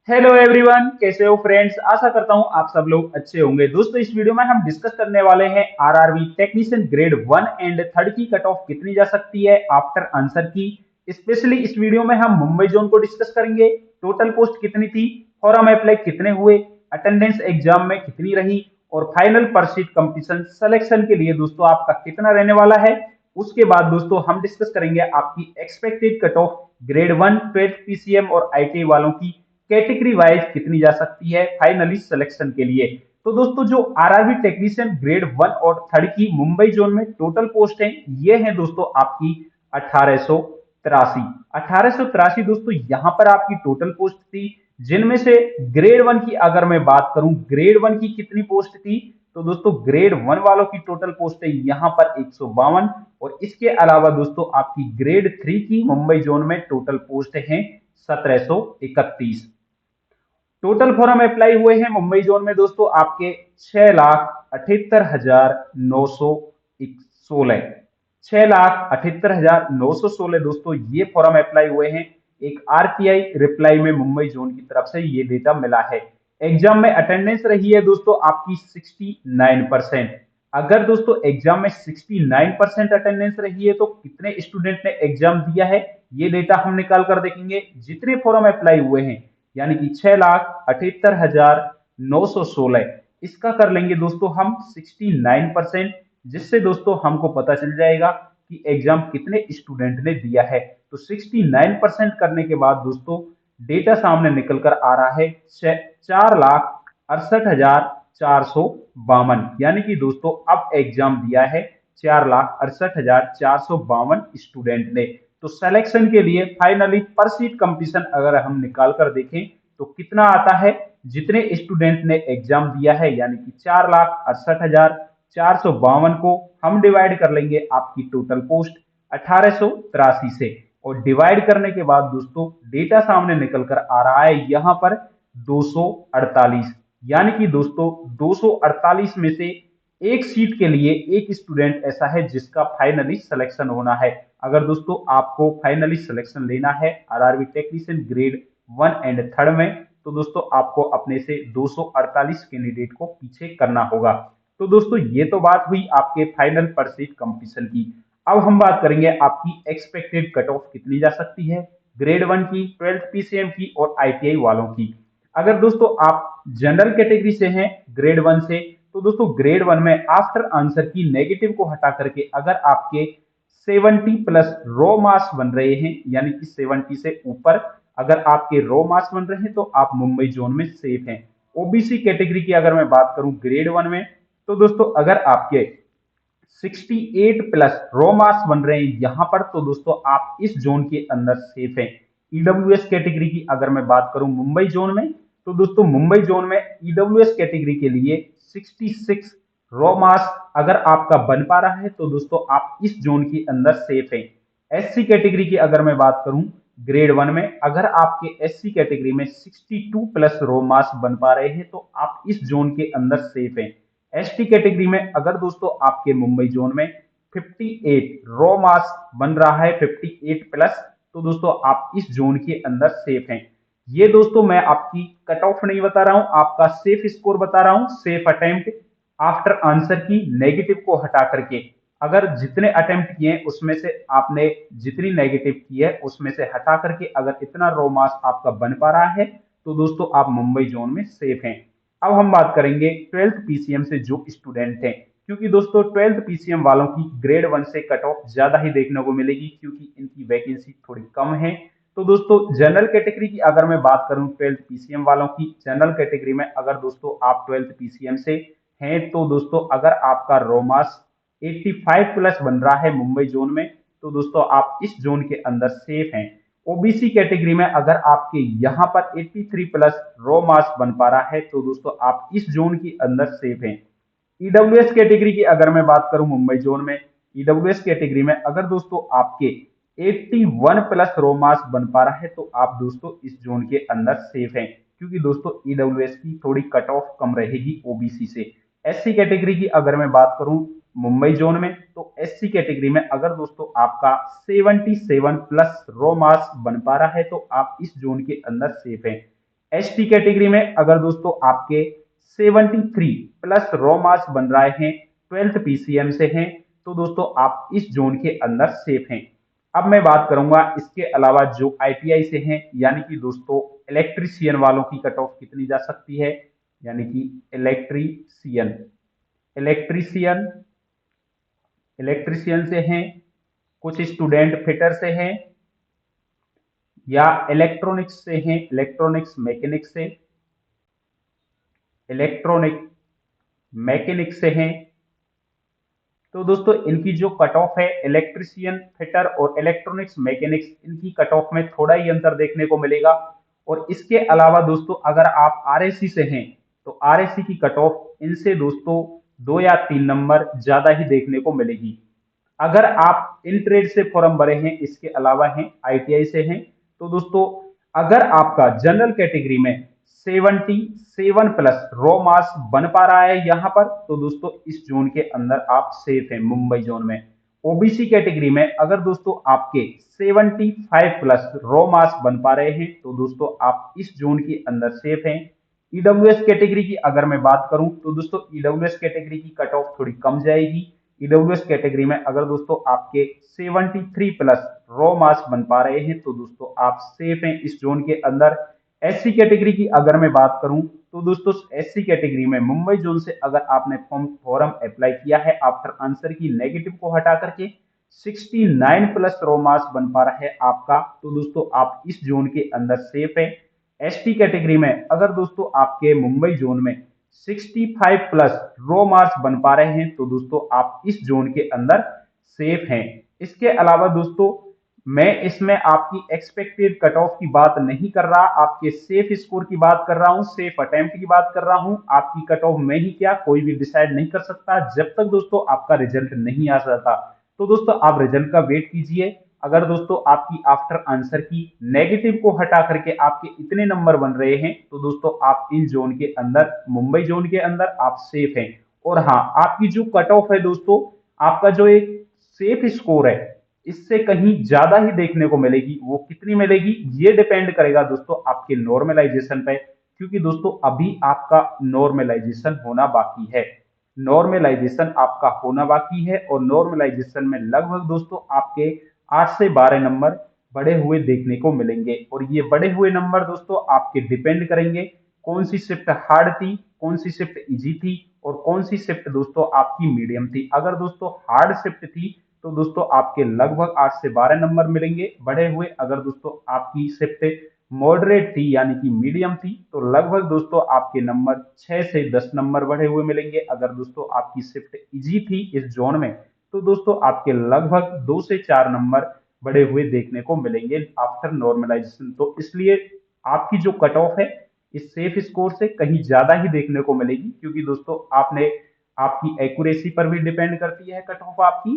Hello everyone, कैसे हो friends. आशा करता हूं आप सब लोग अच्छे होंगे। दोस्तों, इस वीडियो में हम डिस्कस करने वाले हैं आरआरबी टेक्नीशियन ग्रेड 1 एंड 3 की कट ऑफ कितनी जा सकती है आफ्टर आंसर की। स्पेशली इस वीडियो में हम मुंबई जोन को डिस्कस करेंगे। टोटल पोस्ट कितनी थी, फॉरम अप्लाई कितने हुए, अटेंडेंस एग्जाम में कितनी रही और फाइनल परसीट कंपटीशन सिलेक्शन के लिए दोस्तों आपका कितना रहने वाला है। उसके बाद दोस्तों हम डिस्कस करेंगे आपकी expected cut off grade 1 12 PCM और आईटीआई वालों की कैटेगरी वाइज कितनी जा सकती है फाइनली सिलेक्शन के लिए। तो दोस्तों, जो आरआरबी टेक्नीशियन ग्रेड 1 और 3 की मुंबई जोन में टोटल पोस्ट है, ये है दोस्तों आपकी 1883। 1883 दोस्तों यहां पर आपकी टोटल पोस्ट थी, जिनमें से ग्रेड 1 की अगर मैं बात करूं, ग्रेड 1 की कितनी पोस्ट थी, तो दोस्तों ग्रेड 1 वालों की टोटल पोस्ट है यहां पर 152। और इसके अलावा दोस्तों आपकी ग्रेड 3 की मुंबई जोन में टोटल पोस्ट है 1731। टोटल फॉर्म अप्लाई हुए हैं मुंबई जोन में दोस्तों आपके 6,78,916। 6,78,916 दोस्तों ये फॉर्म अप्लाई हुए हैं। एक आरटीआई रिप्लाई में मुंबई जोन की तरफ से ये डेटा मिला है। एग्जाम में अटेंडेंस रही है दोस्तों आपकी 69%। अगर दोस्तों एग्जाम में 69% अटेंडेंस रही है तो कितने स्टूडेंट ने एग्जाम दिया है, ये डेटा हम निकाल कर देखेंगे। जितने फॉर्म अप्लाई हुए हैं यानी कि 6,78,916, इसका कर लेंगे दोस्तों हम 69%, जिससे दोस्तों हमको पता चल जाएगा कि एग्जाम कितने स्टूडेंट ने दिया है। तो 69% करने के बाद दोस्तों डेटा सामने निकल कर आ रहा है 4,68,452, यानी कि दोस्तों अब एग्जाम दिया है 4,68,452 स्टूडेंट ने। तो सिलेक्शन के लिए फाइनली पर सीट कंपटीशन अगर हम निकाल कर देखें तो कितना आता है, जितने स्टूडेंट ने एग्जाम दिया है यानी कि 4,68,452 को हम डिवाइड कर लेंगे आपकी टोटल पोस्ट 1883 से। और डिवाइड करने के बाद दोस्तों डेटा सामने निकल कर आ रहा है यहां पर 248, यानी कि दोस्तों 248 में से एक सीट के लिए एक स्टूडेंट ऐसा है जिसका फाइनली सिलेक्शन होना है। अगर दोस्तों आपको फाइनली सिलेक्शन लेना है आरआरबी टेक्नीशियन ग्रेड 1 एंड 3 में, तो दोस्तों आपको अपने से 248 कैंडिडेट को पीछे करना होगा। तो दोस्तों ये तो बात हुई आपके फाइनल पर सीट कंपटीशन की। अब हम बात करेंगे आपकी एक्सपेक्टेड कट ऑफ कितनी जा सकती है ग्रेड 1 की, 12 पीसीएम की और आईटीआई वालों की। अगर दोस्तों आप जनरल कैटेगरी से हैं ग्रेड 1 से, तो दोस्तों ग्रेड 1 में आफ्टर आंसर की नेगेटिव को हटा करके अगर आपके 70 प्लस रो मार्क्स बन रहे हैं यानी कि 70 से ऊपर अगर आपके रो मार्क्स बन रहे हैं तो आप मुंबई जोन में सेफ हैं। ओबीसी कैटेगरी की अगर मैं बात करूं ग्रेड 1 में, तो दोस्तों अगर आपके 68 प्लस रो मार्क्स बन रहे हैं यहां पर, तो दोस्तों आप इस जोन के अंदर सेफ हैं। ईडब्ल्यूएस कैटेगरी की अगर मैं बात करूं मुंबई जोन में, तो दोस्तों मुंबई जोन में ईडब्ल्यूएस कैटेगरी के लिए 66 रॉ मार्क्स अगर आपका बन पा रहा है तो दोस्तों आप इस जोन के अंदर सेफ हैं। एससी कैटेगरी की अगर मैं बात करूं ग्रेड 1 में, अगर आपके एससी कैटेगरी में 62 प्लस रो मार्क्स बन पा रहे हैं तो आप इस जोन के अंदर सेफ हैं। एसटी कैटेगरी में अगर दोस्तों आपके मुंबई जोन में 58 रॉ मार्क्स बन रहा है 58 प्लस, तो दोस्तों आप इस जोन के अंदर सेफ हैं। ये दोस्तों मैं आपकी कट ऑफ नहीं बता रहा हूं, आपका सेफ स्कोर बता रहा हूं, सेफ अटेम्प्ट आफ्टर आंसर की नेगेटिव को हटा करके। अगर जितने अटेम्प्ट किए उसमें से आपने जितनी नेगेटिव की है उसमें से हटा करके अगर इतना रो मार्क्स आपका बन पा रहा है तो दोस्तों आप मुंबई जोन में सेफ हैं। अब हम बात करेंगे 12th पीसीएम से जो स्टूडेंट हैं, क्योंकि दोस्तों 12th पीसीएम वालों की ग्रेड 1 से कट ऑफ ज्यादा ही देखने को मिलेगी क्योंकि इनकी वैकेंसी थोड़ी कम है। तो दोस्तों जनरल कैटेगरी की अगर मैं बात करूं 12th पीसीएम वालों की, जनरल कैटेगरी में अगर दोस्तों आप 12th पीसीएम से हैं तो दोस्तों अगर आपका रोमास 85 प्लस बन रहा है मुंबई जोन में, तो दोस्तों आप इस जोन के अंदर सेफ हैं। ओबीसी कैटेगरी में अगर आपके यहां पर 83 प्लस रो मार्क्स बन पा रहा है तो दोस्तों आप इस जोन के अंदर सेफ हैं। ईडब्ल्यूएस कैटेगरी की अगर मैं बात करूं मुंबई जोन में, ईडब्ल्यूएस कैटेगरी में अगर दोस्तों आपके 81 प्लस रो मार्क्स बन पा रहा है तो आप दोस्तों इस जोन के अंदर सेफ हैं, क्योंकि दोस्तों ईडब्ल्यूएस की थोड़ी कट ऑफ कम रहेगी ओबीसी से। एससी कैटेगरी की अगर मैं बात करूं मुंबई जोन में, तो एससी कैटेगरी में अगर दोस्तों आपका 77 प्लस रो मार्क्स बन पा रहा है तो आप इस जोन के अंदर सेफ हैं। एसटी कैटेगरी में अगर दोस्तों आपके 73 प्लस रॉ मार्क्स बन रहे हैं, 12th पीसीएम से हैं, तो दोस्तों आप इस जोन के अंदर सेफ हैं। अब मैं बात करूंगा इसके अलावा जो आईटीआई से हैं, यानी कि दोस्तों इलेक्ट्रीशियन वालों की कट ऑफ कितनी जा सकती है, यानी कि इलेक्ट्रीशियन इलेक्ट्रीशियन इलेक्ट्रीशियन से हैं, कुछ स्टूडेंट फिटर से हैं, या इलेक्ट्रॉनिक्स से हैं, इलेक्ट्रॉनिक्स मैकेनिक्स से, इलेक्ट्रॉनिक मैकेनिक से हैं। तो दोस्तों इनकी जो कट ऑफ है, इलेक्ट्रीशियन, फिटर और इलेक्ट्रॉनिक्स मैकेनिक्स, इनकी कट ऑफ में थोड़ा ही अंतर देखने को मिलेगा। और इसके अलावा दोस्तों अगर आप आरएससी से हैं, तो आरएससी की कट ऑफ इनसे दोस्तों 2 या 3 नंबर ज्यादा ही देखने को मिलेगी। अगर आप इन ट्रेड से फॉर्म भरे हैं, इसके अलावा हैं आईटीआई से हैं, तो दोस्तों अगर आपका जनरल कैटेगरी में 77 प्लस रॉ मार्क्स बन पा रहा है यहाँ पर, तो दोस्तों इस जोन के अंदर आप सेफ हैं मुंबई जोन में। ओबीसी कैटेगरी में अगर दोस्तों आपके 75 प्लस रॉ मार्क्स बन पा रहे हैं, तो दोस्तों आप इस जोन के अंदर सेफ हैं। ईडब्ल्यूएस कैटेगरी की अगर मैं बात करूं, तो दोस्तों ईडब्ल्यूएस कैटेगरी की कट ऑफ थोड़ी कम जाएगी। ईडब्ल्यूएस कैटेगरी में अगर दोस्तों आपके 73 प्लस रॉ मार्क्स बन पा रहे हैं, तो दोस्तों आप सेफ हैं इस जोन के अंदर। एससी कैटेगरी की अगर मैं बात करूं, तो दोस्तों एससी कैटेगरी में मुंबई जोन से अगर आपने फॉर्म अप्लाई किया है, आफ्टर आंसर की नेगेटिव को हटा करके 69 प्लस रॉ मार्क्स बन पा रहा है आपका, तो दोस्तों आप इस जोन के अंदर सेफ है। एसटी कैटेगरी में अगर दोस्तों आपके मुंबई जोन में 65 प्लस रॉ मार्क्स बन पा रहे हैं, तो दोस्तों आप इस जोन के अंदर सेफ हैं। इसके अलावा दोस्तों मैं इसमें आपकी एक्सपेक्टेड कट ऑफ की बात नहीं कर रहा, आपके सेफ स्कोर की बात कर रहा हूं, सेफ अटेम्प्ट की बात कर रहा हूं। आपकी कट ऑफ में ही क्या कोई भी डिसाइड नहीं कर सकता जब तक दोस्तों आपका रिजल्ट नहीं आ जाता। तो दोस्तों आप रिजल्ट का वेट कीजिए। अगर दोस्तों आपकी आफ्टर आंसर की नेगेटिव को हटा करके आपके इतने नंबर बन रहे हैं, तो दोस्तों आप इन जोन के अंदर, मुंबई जोन के अंदर आप सेफ हैं। और हाँ, आपकी जो कट ऑफ है दोस्तों, आपका जो एक सेफ स्कोर है, इससे कहीं ज्यादा ही देखने को मिलेगी। वो कितनी मिलेगी ये डिपेंड करेगा दोस्तों आपके नॉर्मलाइजेशन पे, क्योंकि दोस्तों अभी आपका नॉर्मलाइजेशन होना बाकी है। नॉर्मलाइजेशन आपका होना बाकी है और नॉर्मलाइजेशन में लगभग दोस्तों आपके 8 से 12 नंबर बढ़े हुए देखने को मिलेंगे। और ये बढ़े हुए नंबर दोस्तों आपके डिपेंड करेंगे कौन सी शिफ्ट हार्ड थी, कौन सी शिफ्ट इजी थी और कौन सी शिफ्ट दोस्तों आपकी मीडियम थी। अगर दोस्तों हार्ड शिफ्ट थी, तो दोस्तों आपके लगभग 8 से 12 नंबर मिलेंगे बढ़े हुए। अगर दोस्तों आपकी शिफ्ट मॉडरेट थी यानी कि मीडियम थी, तो लगभग दोस्तों आपके नंबर 6 से 10 नंबर बढ़े हुए मिलेंगे। अगर दोस्तों आपकी शिफ्ट इजी थी इस जोन में, तो दोस्तों आपके लगभग 2 से 4 नंबर बढ़े हुए देखने को मिलेंगे आफ्टर नॉर्मलाइजेशन। तो इसलिए आपकी जो कट ऑफ है इस सेफ स्कोर से कहीं ज्यादा ही देखने को मिलेगी, क्योंकि दोस्तों आपने, आपकी एक्यूरेसी पर भी डिपेंड करती है कट ऑफ आपकी।